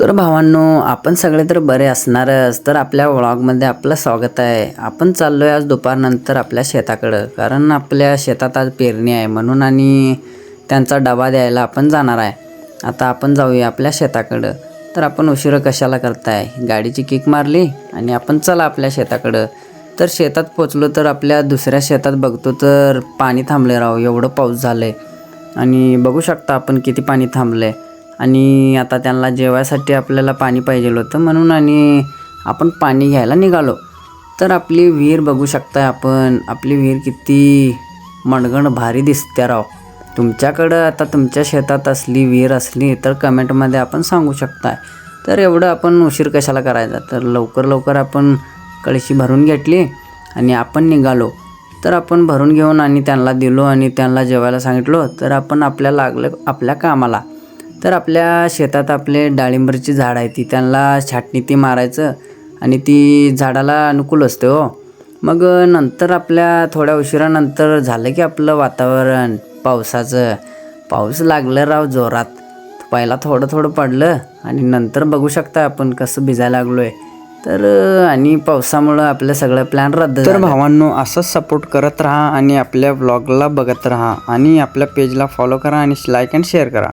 तर भावांनो, आपण सगळे तर बरे असणारच. तर आपल्या व्लॉगमध्ये आपलं स्वागत आहे. आपण चाललो आहे आज दुपारनंतर आपल्या शेताकडं, कारण आपल्या शेतात आज पेरणी आहे म्हणून आणि त्यांचा डबा द्यायला आपण जाणार आहे. आता आपण जाऊया आपल्या शेताकडं. तर आपण उशिरा कशाला करताय, गाडीची किक मारली आणि आपण चला आपल्या शेताकडं. तर शेतात पोचलो तर आपल्या दुसऱ्या शेतात बघतो तर पाणी थांबले राव, एवढं पाऊस झालं आहे. आणि बघू शकता आपण किती पाणी थांबलं आहे. आणि आता त्यांना जेवायसाठी आपल्याला पाणी पाहिजे होतं म्हणून आणि आपण पाणी घ्यायला निघालो. तर आपली विहीर बघू शकताय आपण, आपली विहीर किती मनगण भारी दिसते राव. तुमच्याकडं आता तुमच्या शेतात असली विहीर असली तर कमेंटमध्ये आपण सांगू शकताय. तर एवढं आपण उशीर कशाला करायचा, तर लवकर आपण कळशी भरून घेतली आणि आपण निघालो. तर आपण भरून घेऊन आणि त्यांना दिलो आणि त्यांना जेवायला सांगितलो. तर आपण लागलं आपल्या कामाला. तर आपल्या शेतात आपले डाळिंबरची झाड आहे, ती त्यांना छाटणी ती मारायचं आणि ती झाडाला अनुकूल असते हो. मग नंतर आपल्या थोड्या उशिरानंतर झालं की आपलं वातावरण पावसाचं. पाऊस लागलं राव जोरात. पहिला थोडं पडलं आणि नंतर बघू शकता आपण कसं भिजायला लागलो आहे. तर आणि पावसामुळं आपलं सगळं प्लॅन रद्द झालं. तर भावांनो, असंच सपोर्ट करत राहा आणि आपल्या व्लॉगला बघत राहा आणि आपल्या पेजला फॉलो करा आणि लाईक अँड शेअर करा.